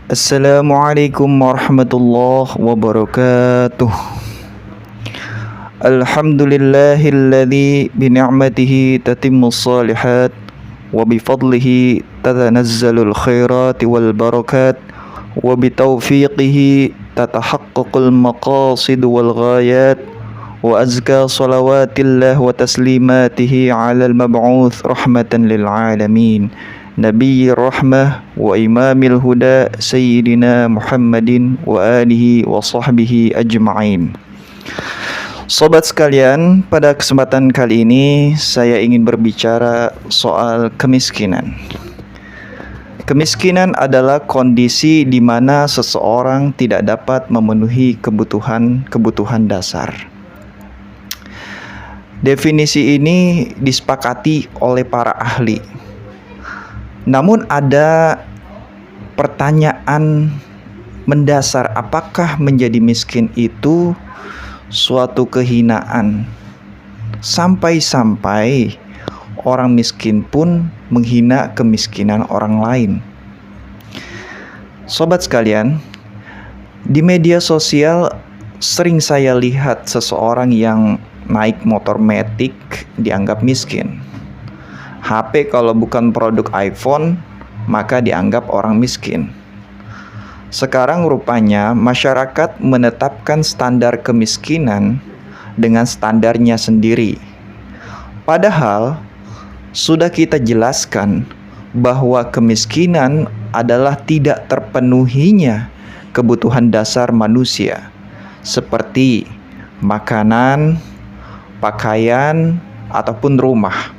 Assalamualaikum warahmatullahi wabarakatuh. Alhamdulillahilladzi bini'matihi tatimmus shalihat wa bifadlihi tatanazzalul khairati wal barakat wa bitaufiqihi tatahaqqaqul maqasid wal ghayat wa azka salawatillah wa taslimatihi ala al-mab'uth rahmatan lil alamin Nabi rahmah wa imamil huda Sayyidina Muhammadin wa alihi wa sahbihi ajma'in. Sobat sekalian, pada kesempatan kali ini saya ingin berbicara soal kemiskinan. Kemiskinan adalah kondisi di mana seseorang tidak dapat memenuhi kebutuhan dasar. Definisi ini disepakati oleh para ahli. Namun ada pertanyaan mendasar, apakah menjadi miskin itu suatu kehinaan? Sampai-sampai orang miskin pun menghina kemiskinan orang lain. Sobat sekalian, di media sosial sering saya lihat seseorang yang naik motor matic dianggap miskin. HP kalau bukan produk iPhone, maka dianggap orang miskin. Sekarang rupanya masyarakat menetapkan standar kemiskinan dengan standarnya sendiri. Padahal sudah kita jelaskan bahwa kemiskinan adalah tidak terpenuhinya kebutuhan dasar manusia, seperti makanan, pakaian, ataupun rumah.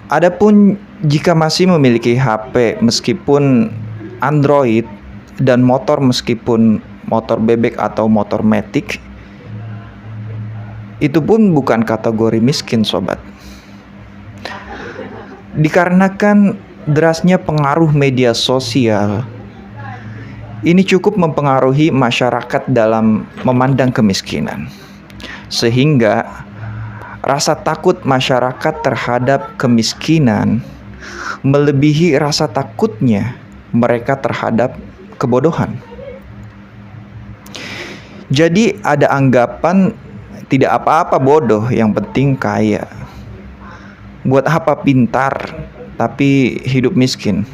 Adapun jika masih memiliki HP meskipun Android dan motor meskipun motor bebek atau motor matic, itu pun bukan kategori miskin, sobat. Dikarenakan derasnya pengaruh media sosial, ini cukup mempengaruhi masyarakat dalam memandang kemiskinan, sehingga rasa takut masyarakat terhadap kemiskinan melebihi rasa takutnya mereka terhadap kebodohan. Jadi ada anggapan tidak apa-apa bodoh, yang penting kaya. Buat apa pintar tapi hidup miskin?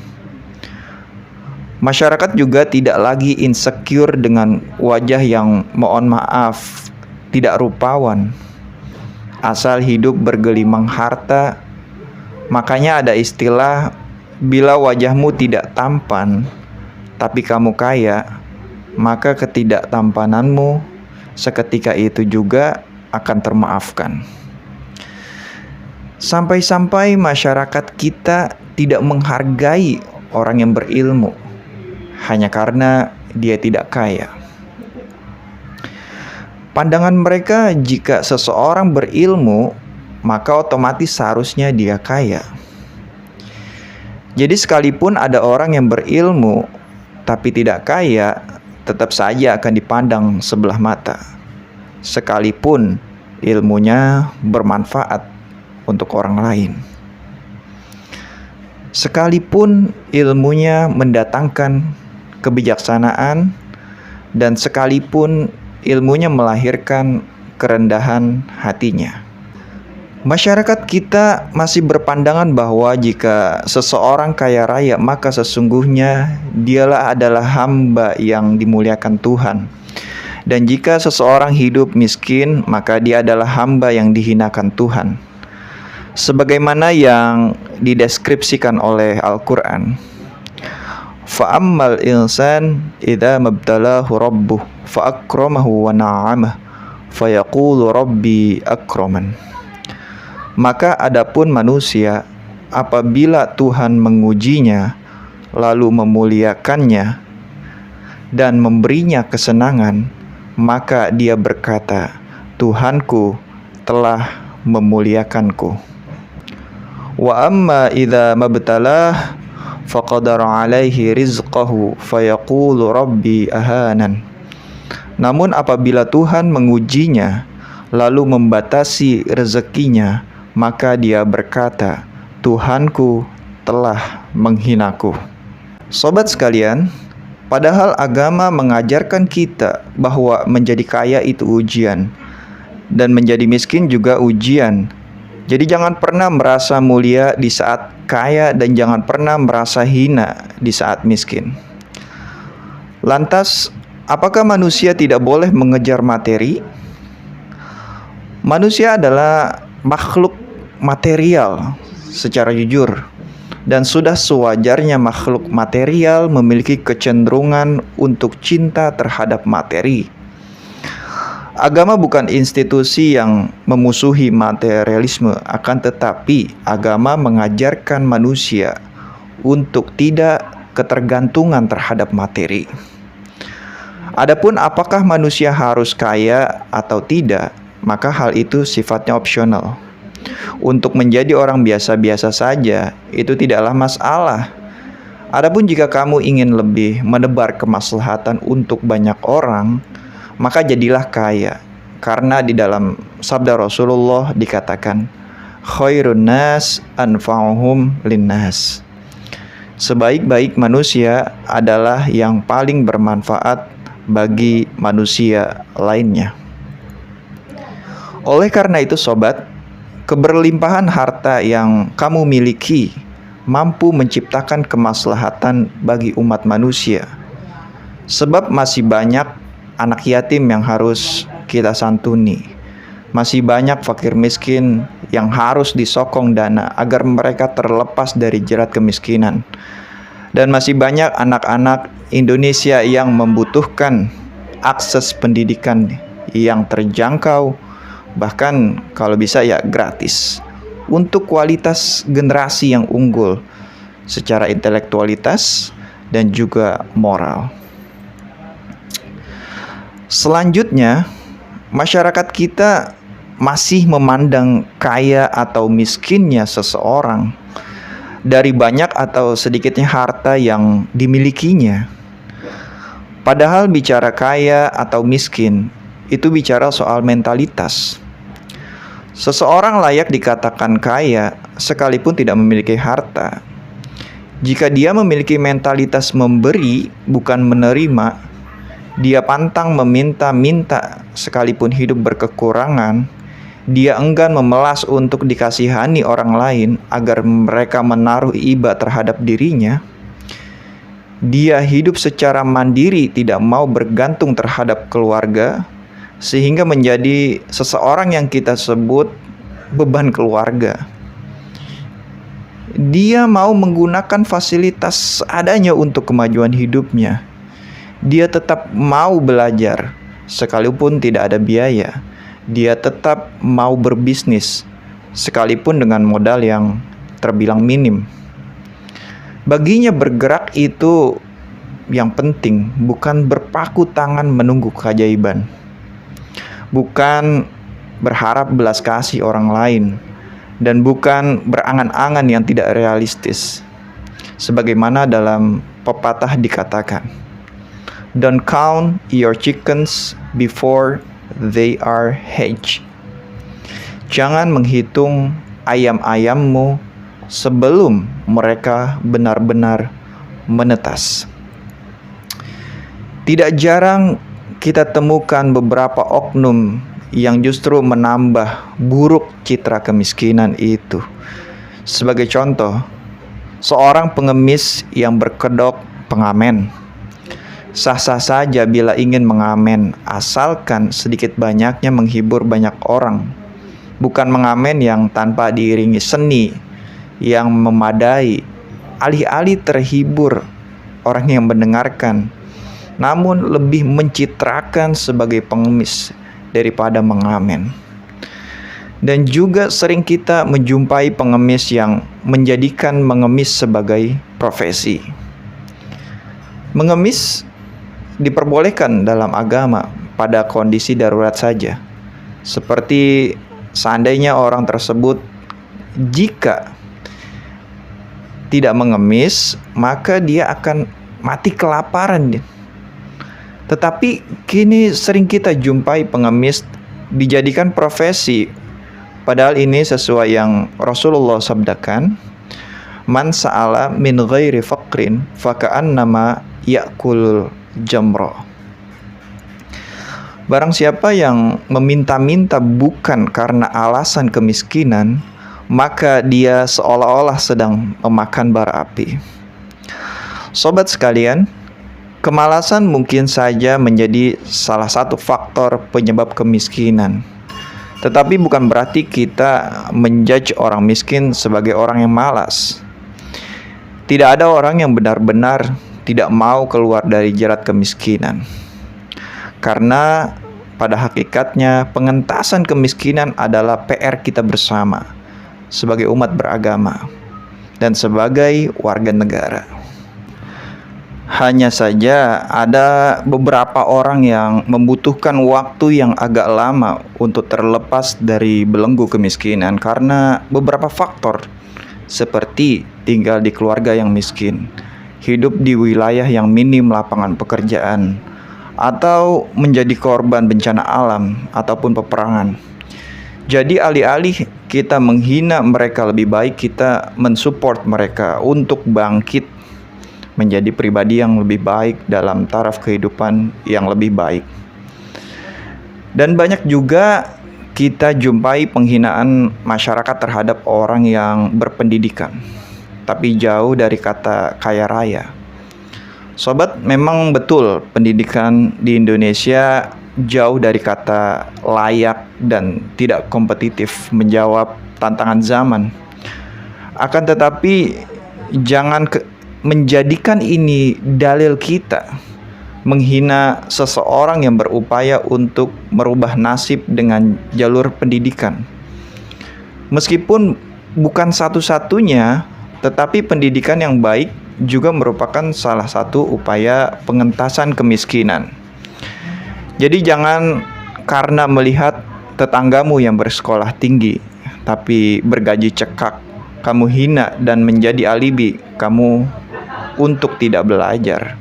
Masyarakat juga tidak lagi insecure dengan wajah yang mohon maaf tidak rupawan, asal hidup bergelimang harta. Makanya ada istilah, bila wajahmu tidak tampan tapi kamu kaya, maka ketidaktampananmu seketika itu juga akan termaafkan. Sampai-sampai masyarakat kita tidak menghargai orang yang berilmu hanya karena dia tidak kaya. Pandangan mereka, jika seseorang berilmu, maka otomatis seharusnya dia kaya. Jadi sekalipun ada orang yang berilmu tapi tidak kaya, tetap saja akan dipandang sebelah mata, sekalipun ilmunya bermanfaat untuk orang lain. Sekalipun ilmunya mendatangkan kebijaksanaan, dan sekalipun ilmunya melahirkan kerendahan hatinya. Masyarakat kita masih berpandangan bahwa jika seseorang kaya raya, maka sesungguhnya dialah adalah hamba yang dimuliakan Tuhan. Dan jika seseorang hidup miskin, maka dia adalah hamba yang dihinakan Tuhan. Sebagaimana yang dideskripsikan oleh Al-Quran. Fa'ammal insan idza mabtalahu rabbuh fa'akramahu wa na'amah fayaqulu rabbi akraman. Maka adapun manusia, apabila Tuhan mengujinya lalu memuliakannya dan memberinya kesenangan, maka dia berkata, Tuhanku telah memuliakanku. Wa amma idza mabtalah faqadara alaihi rizqahu fayaqulu rabbi ahanan. Namun apabila Tuhan mengujinya lalu membatasi rezekinya, maka dia berkata, Tuhanku telah menghinaku. Sobat sekalian, padahal agama mengajarkan kita bahwa menjadi kaya itu ujian dan menjadi miskin juga ujian. Jadi jangan pernah merasa mulia di saat kaya dan jangan pernah merasa hina di saat miskin. Lantas, apakah manusia tidak boleh mengejar materi? Manusia adalah makhluk material secara jujur, dan sudah sewajarnya makhluk material memiliki kecenderungan untuk cinta terhadap materi. Agama bukan institusi yang memusuhi materialisme, akan tetapi agama mengajarkan manusia untuk tidak ketergantungan terhadap materi. Adapun apakah manusia harus kaya atau tidak, maka hal itu sifatnya opsional. Untuk menjadi orang biasa-biasa saja, itu tidaklah masalah. Adapun jika kamu ingin lebih menebar kemaslahatan untuk banyak orang, maka jadilah kaya. Karena di dalam sabda Rasulullah dikatakan, khairun nas anfa'uhum linnas. Sebaik-baik manusia adalah yang paling bermanfaat bagi manusia lainnya. Oleh karena itu sobat, keberlimpahan harta yang kamu miliki mampu menciptakan kemaslahatan bagi umat manusia. Sebab masih banyak anak yatim yang harus kita santuni. Masih banyak fakir miskin yang harus disokong dana agar mereka terlepas dari jerat kemiskinan. Dan masih banyak anak-anak Indonesia yang membutuhkan akses pendidikan yang terjangkau, bahkan kalau bisa ya gratis, untuk kualitas generasi yang unggul secara intelektualitas dan juga moral. Selanjutnya, masyarakat kita masih memandang kaya atau miskinnya seseorang dari banyak atau sedikitnya harta yang dimilikinya. Padahal bicara kaya atau miskin itu bicara soal mentalitas. Seseorang layak dikatakan kaya sekalipun tidak memiliki harta. Jika dia memiliki mentalitas memberi bukan menerima, dia pantang meminta-minta sekalipun hidup berkekurangan, dia enggan memelas untuk dikasihani orang lain agar mereka menaruh iba terhadap dirinya. Dia hidup secara mandiri, tidak mau bergantung terhadap keluarga, sehingga menjadi seseorang yang kita sebut beban keluarga. Dia mau menggunakan fasilitas seadanya untuk kemajuan hidupnya. Dia tetap mau belajar, sekalipun tidak ada biaya. Dia tetap mau berbisnis, sekalipun dengan modal yang terbilang minim. Baginya bergerak itu yang penting, bukan berpaku tangan menunggu keajaiban. Bukan berharap belas kasih orang lain, dan bukan berangan-angan yang tidak realistis. Sebagaimana dalam pepatah dikatakan, don't count your chickens before they are hatched. Jangan menghitung ayam-ayammu sebelum mereka benar-benar menetas. Tidak jarang kita temukan beberapa oknum yang justru menambah buruk citra kemiskinan itu. Sebagai contoh, seorang pengemis yang berkedok pengamen. Sah-sah saja bila ingin mengamen, asalkan sedikit banyaknya menghibur banyak orang. Bukan mengamen yang tanpa diiringi seni yang memadai, alih-alih terhibur orang yang mendengarkan, namun lebih mencitrakan sebagai pengemis daripada mengamen. Dan juga sering kita menjumpai pengemis yang menjadikan mengemis sebagai profesi. Mengemis diperbolehkan dalam agama pada kondisi darurat saja. Seperti seandainya orang tersebut jika tidak mengemis, maka dia akan mati kelaparan. Tetapi kini sering kita jumpai pengemis dijadikan profesi. Padahal ini sesuai yang Rasulullah sabdakan, Man sa'ala min ghairi faqrin faka'annama ya'kulul jamra. Barang siapa yang meminta-minta bukan karena alasan kemiskinan, maka dia seolah-olah sedang memakan bara api. Sobat sekalian, kemalasan mungkin saja menjadi salah satu faktor penyebab kemiskinan. Tetapi bukan berarti kita menjudge orang miskin sebagai orang yang malas. Tidak ada orang yang benar-benar tidak mau keluar dari jerat kemiskinan. Karena pada hakikatnya pengentasan kemiskinan adalah PR kita bersama sebagai umat beragama dan sebagai warga negara. Hanya saja ada beberapa orang yang membutuhkan waktu yang agak lama untuk terlepas dari belenggu kemiskinan karena beberapa faktor seperti tinggal di keluarga yang miskin, hidup di wilayah yang minim lapangan pekerjaan, atau menjadi korban bencana alam ataupun peperangan. Jadi alih-alih kita menghina mereka, lebih baik kita mensupport mereka untuk bangkit menjadi pribadi yang lebih baik dalam taraf kehidupan yang lebih baik. Dan banyak juga kita jumpai penghinaan masyarakat terhadap orang yang berpendidikan, tapi jauh dari kata kaya raya. Sobat, memang betul pendidikan di Indonesia jauh dari kata layak dan tidak kompetitif menjawab tantangan zaman. Akan tetapi jangan menjadikan ini dalil kita menghina seseorang yang berupaya untuk merubah nasib dengan jalur pendidikan. Meskipun bukan satu-satunya, tetapi pendidikan yang baik juga merupakan salah satu upaya pengentasan kemiskinan. Jadi jangan karena melihat tetanggamu yang bersekolah tinggi tapi bergaji cekak, kamu hina dan menjadi alibi kamu untuk tidak belajar.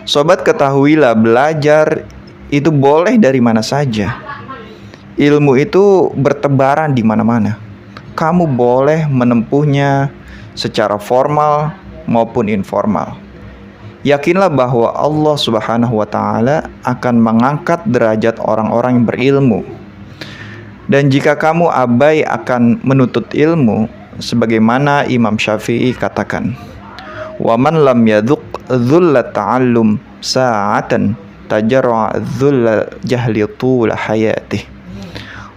Sobat, ketahuilah belajar itu boleh dari mana saja. Ilmu itu bertebaran di mana-mana. Kamu boleh menempuhnya secara formal maupun informal. Yakinlah bahwa Allah Subhanahu wa Ta'ala akan mengangkat derajat orang-orang yang berilmu. Dan jika kamu abai akan menuntut ilmu, sebagaimana Imam Syafi'i katakan, "Wa man lam yadhuq dhullat ta'allum sa'atan tajarra dhullal jahli tula hayatih."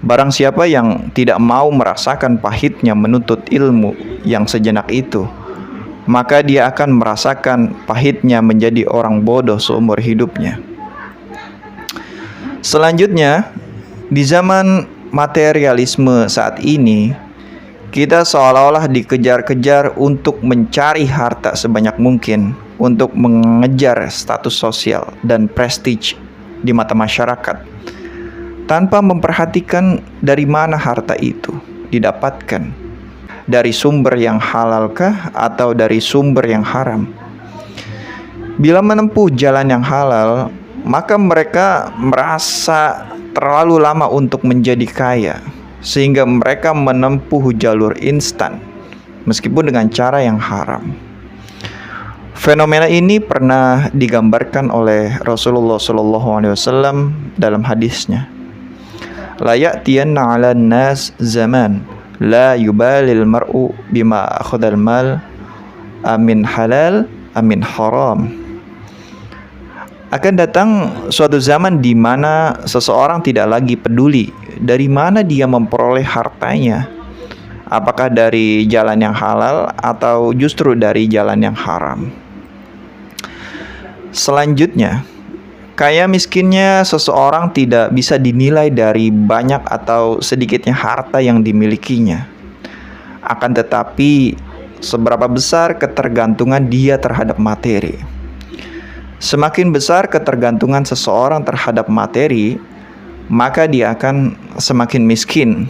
Barang siapa yang tidak mau merasakan pahitnya menuntut ilmu yang sejenak itu, maka dia akan merasakan pahitnya menjadi orang bodoh seumur hidupnya. Selanjutnya, di zaman materialisme saat ini, kita seolah-olah dikejar-kejar untuk mencari harta sebanyak mungkin, untuk mengejar status sosial dan prestige di mata masyarakat, tanpa memperhatikan dari mana harta itu didapatkan, dari sumber yang halalkah atau dari sumber yang haram. Bila menempuh jalan yang halal, maka mereka merasa terlalu lama untuk menjadi kaya, sehingga mereka menempuh jalur instan meskipun dengan cara yang haram. Fenomena ini pernah digambarkan oleh Rasulullah SAW dalam hadisnya, "La ya'tiyanna 'alan nas zaman la yubalil mar'u bima akhadal mal amin halal amin haram." Akan datang suatu zaman di mana seseorang tidak lagi peduli dari mana dia memperoleh hartanya, apakah dari jalan yang halal atau justru dari jalan yang haram. Selanjutnya, kaya miskinnya seseorang tidak bisa dinilai dari banyak atau sedikitnya harta yang dimilikinya. Akan tetapi, seberapa besar ketergantungan dia terhadap materi. Semakin besar ketergantungan seseorang terhadap materi, maka dia akan semakin miskin.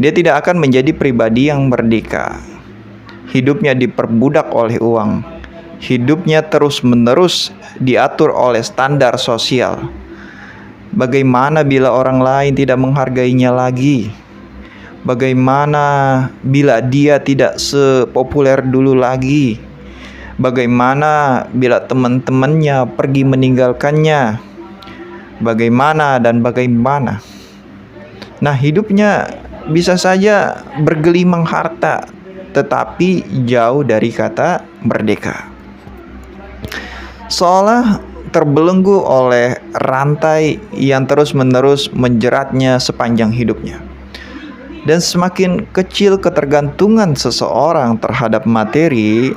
Dia tidak akan menjadi pribadi yang merdeka. Hidupnya diperbudak oleh uang. Hidupnya terus-menerus diatur oleh standar sosial. Bagaimana bila orang lain tidak menghargainya lagi? Bagaimana bila dia tidak sepopuler dulu lagi? Bagaimana bila teman-temannya pergi meninggalkannya? Bagaimana dan bagaimana? Nah, hidupnya bisa saja bergelimang harta, tetapi jauh dari kata merdeka. Seolah terbelenggu oleh rantai yang terus-menerus menjeratnya sepanjang hidupnya. Dan semakin kecil ketergantungan seseorang terhadap materi,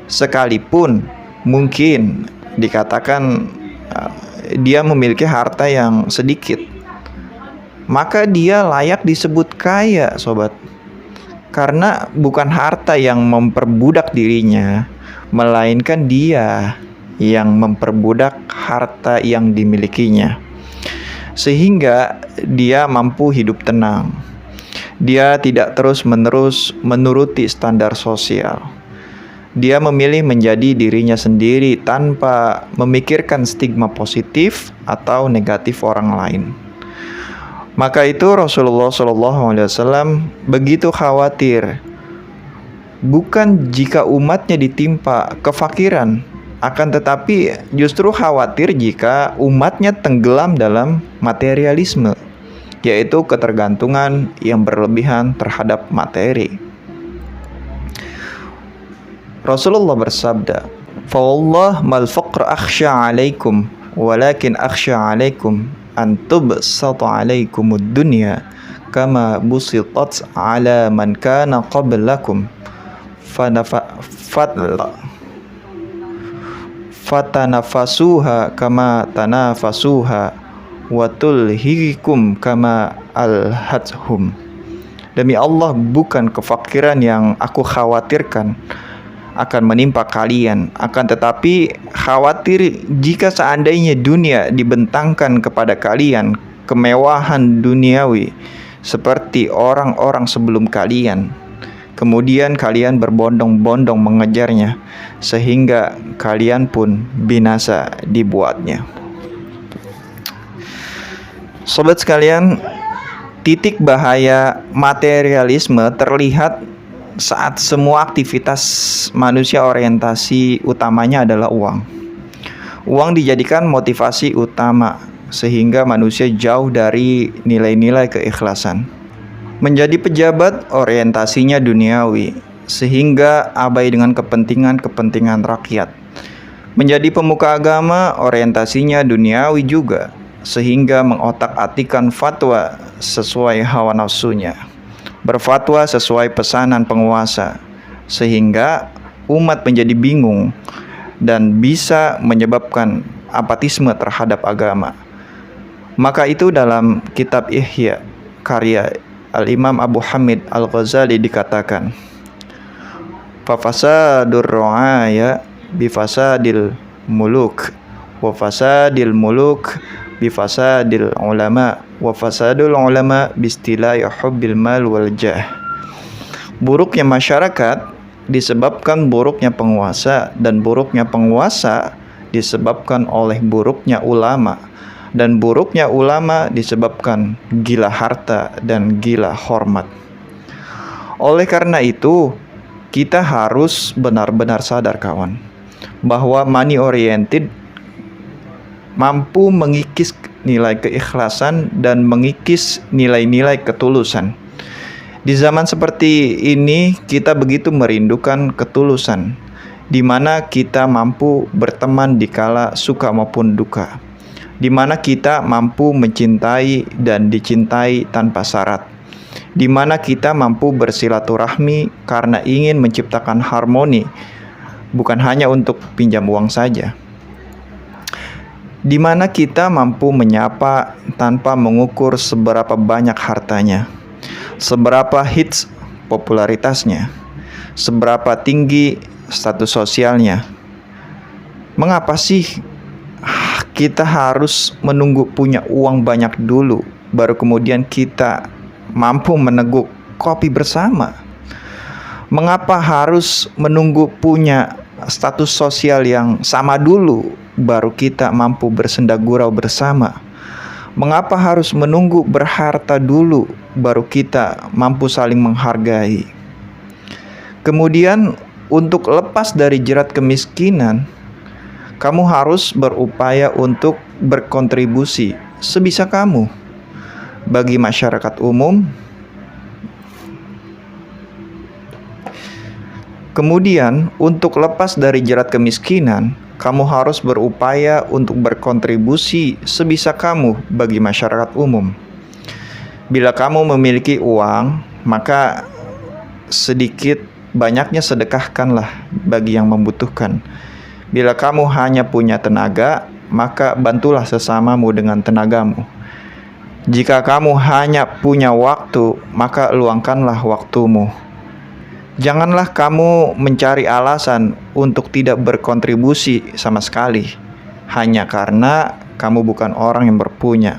sekalipun mungkin dikatakan dia memiliki harta yang sedikit, maka dia layak disebut kaya, sobat. Karena bukan harta yang memperbudak dirinya, melainkan dia yang memperbudak harta yang dimilikinya. Sehingga dia mampu hidup tenang. Dia tidak terus-menerus menuruti standar sosial. Dia memilih menjadi dirinya sendiri tanpa memikirkan stigma positif atau negatif orang lain. Maka itu Rasulullah SAW begitu khawatir, bukan jika umatnya ditimpa kefakiran, akan tetapi justru khawatir jika umatnya tenggelam dalam materialisme, yaitu ketergantungan yang berlebihan terhadap materi. Rasulullah bersabda, "Fawallah mal faqr akhsha alaikum, walakin akhsha alaikum an tubsata alaikumud dunya kama busitat ala man kana qablakum fatanafasuha kama tanafasuha wa tulhikum kama alhathum." Demi Allah, bukan kefakiran yang aku khawatirkan akan menimpa kalian, akan tetapi khawatir jika seandainya dunia dibentangkan kepada kalian, kemewahan duniawi seperti orang-orang sebelum kalian, kemudian kalian berbondong-bondong mengejarnya, sehingga kalian pun binasa dibuatnya. Sobat sekalian, titik bahaya materialisme terlihat saat semua aktivitas manusia orientasi utamanya adalah uang. Uang dijadikan motivasi utama, sehingga manusia jauh dari nilai-nilai keikhlasan. Menjadi pejabat orientasinya duniawi, sehingga abai dengan kepentingan-kepentingan rakyat. Menjadi pemuka agama orientasinya duniawi juga, sehingga mengotak-atikkan fatwa sesuai hawa nafsunya, berfatwa sesuai pesanan penguasa, sehingga umat menjadi bingung dan bisa menyebabkan apatisme terhadap agama. Maka itu dalam kitab Ihya karya Al-Imam Abu Hamid Al-Ghazali dikatakan, "Fafasadur ru'aya bifasadil muluk, wa fasadil muluk bifasadil ulama, wa fasadul ulama bistilai hubbil mal wal jah." Buruknya masyarakat disebabkan buruknya penguasa, dan buruknya penguasa disebabkan oleh buruknya ulama, dan buruknya ulama disebabkan gila harta dan gila hormat. Oleh karena itu, kita harus benar-benar sadar, kawan, bahwa money oriented mampu mengikis nilai keikhlasan dan mengikis nilai-nilai ketulusan. Di zaman seperti ini, kita begitu merindukan ketulusan, di mana kita mampu berteman di kala suka maupun duka, di mana kita mampu mencintai dan dicintai tanpa syarat, di mana kita mampu bersilaturahmi karena ingin menciptakan harmoni, bukan hanya untuk pinjam uang saja, di mana kita mampu menyapa tanpa mengukur seberapa banyak hartanya, seberapa hits popularitasnya, seberapa tinggi status sosialnya. Mengapa sih kita harus menunggu punya uang banyak dulu, baru kemudian kita mampu meneguk kopi bersama? Mengapa harus menunggu punya status sosial yang sama dulu, baru kita mampu bersenda gurau bersama? Mengapa harus menunggu berharta dulu, baru kita mampu saling menghargai. Kemudian untuk lepas dari jerat kemiskinan, kamu harus berupaya untuk berkontribusi sebisa kamu bagi masyarakat umum. Kemudian untuk lepas dari jerat kemiskinan, kamu harus berupaya untuk berkontribusi sebisa kamu bagi masyarakat umum. Bila kamu memiliki uang, maka sedikit banyaknya sedekahkanlah bagi yang membutuhkan. Bila kamu hanya punya tenaga, maka bantulah sesamamu dengan tenagamu. Jika kamu hanya punya waktu, maka luangkanlah waktumu. Janganlah kamu mencari alasan untuk tidak berkontribusi sama sekali, hanya karena kamu bukan orang yang berpunya.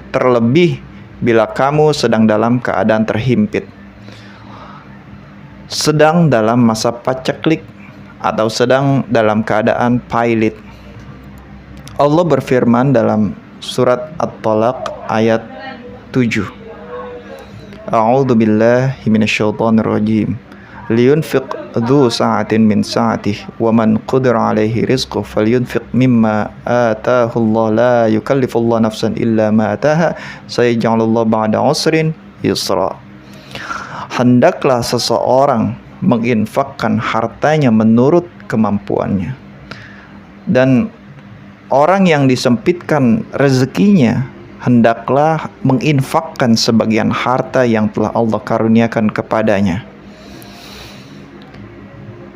Terlebih bila kamu sedang dalam keadaan terhimpit, sedang dalam masa paceklik, atau sedang dalam keadaan pailit. Allah berfirman dalam surat At-Talaq ayat 7. A'udzu billahi minasyaitonir rajim. Liyunfiq dzu sa'atin min sa'atihi wa man qudira 'alaihi rizquhu falyunfiq mimma ataahu Allah la yukallifullahu nafsan illa ma ataaha sayaj'alullahu ba'da 'usrin yusra. Hendaklah seseorang menginfakkan hartanya menurut kemampuannya. Dan orang yang disempitkan rezekinya, hendaklah menginfakkan sebagian harta yang telah Allah karuniakan kepadanya.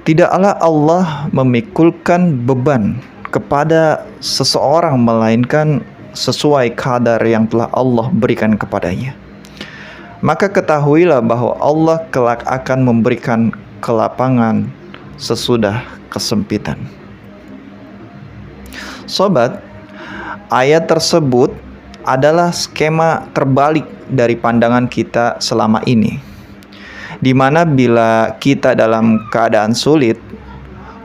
Tidaklah Allah memikulkan beban kepada seseorang melainkan sesuai kadar yang telah Allah berikan kepadanya. Maka ketahuilah bahwa Allah kelak akan memberikan kelapangan sesudah kesempitan. Sobat, ayat tersebut adalah skema terbalik dari pandangan kita selama ini, di mana bila kita dalam keadaan sulit,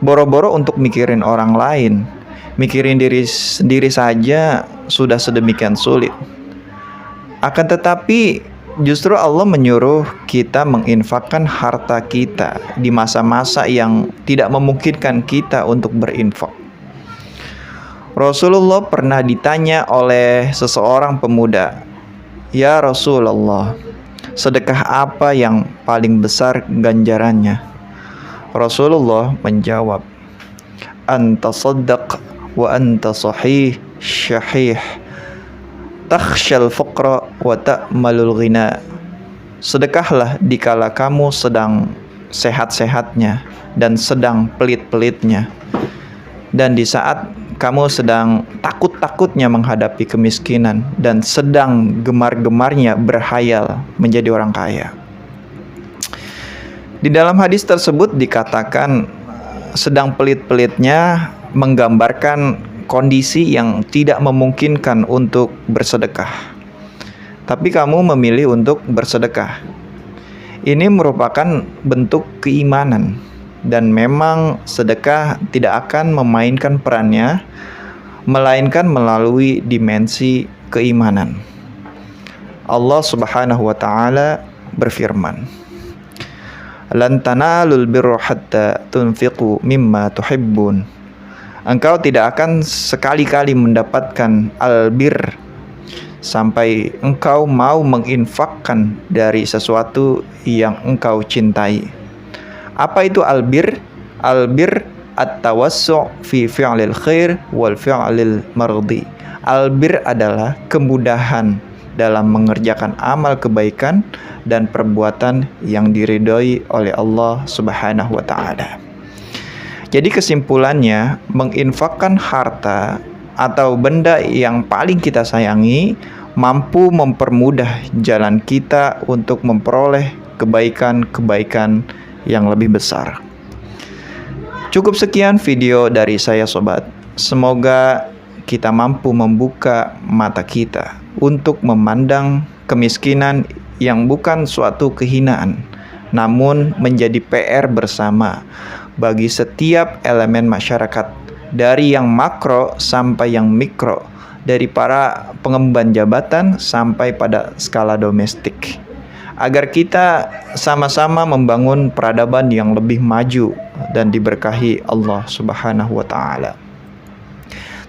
boro-boro untuk mikirin orang lain, mikirin diri sendiri saja sudah sedemikian sulit. Akan tetapi justru Allah menyuruh kita menginfakkan harta kita di masa-masa yang tidak memungkinkan kita untuk berinfak. Rasulullah pernah ditanya oleh seseorang pemuda, "Ya Rasulullah, sedekah apa yang paling besar ganjarannya?" Rasulullah menjawab, "Anta saddaq wa anta sahih syahih, takhshal fuqra wa ta'malul ghina." Sedekahlah dikala kamu sedang sehat-sehatnya dan sedang pelit-pelitnya, dan di saat kamu sedang takut-takutnya menghadapi kemiskinan dan sedang gemar-gemarnya berhayal menjadi orang kaya. Di dalam hadis tersebut dikatakan sedang pelit-pelitnya menggambarkan kondisi yang tidak memungkinkan untuk bersedekah, tapi kamu memilih untuk bersedekah. Ini merupakan bentuk keimanan, dan memang sedekah tidak akan memainkan perannya melainkan melalui dimensi keimanan. Allah Subhanahu wa taala berfirman, "Lan tanalul birra hatta tunfiqu mimma tuhibbun." Engkau tidak akan sekali-kali mendapatkan albir sampai engkau mau menginfakkan dari sesuatu yang engkau cintai. Apa itu albir? Albir at-tawassu' fi fi'lil khair wal fi'lil mardi. Albir adalah kemudahan dalam mengerjakan amal kebaikan dan perbuatan yang diridhoi oleh Allah Subhanahu wa taala. Jadi kesimpulannya, menginfakkan harta atau benda yang paling kita sayangi mampu mempermudah jalan kita untuk memperoleh kebaikan-kebaikan yang lebih besar. Cukup sekian video dari saya, sobat. Semoga kita mampu membuka mata kita untuk memandang kemiskinan yang bukan suatu kehinaan, namun menjadi PR bersama bagi setiap elemen masyarakat, dari yang makro sampai yang mikro, dari para pengemban jabatan sampai pada skala domestik. agar kita sama-sama membangun peradaban yang lebih maju dan diberkahi Allah Subhanahu wa taala.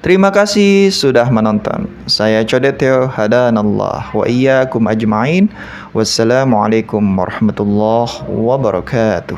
Terima kasih sudah menonton. Saya Codeteo, hadanallah wa iyyakum ajma'in. Wassalamualaikum warahmatullahi wabarakatuh.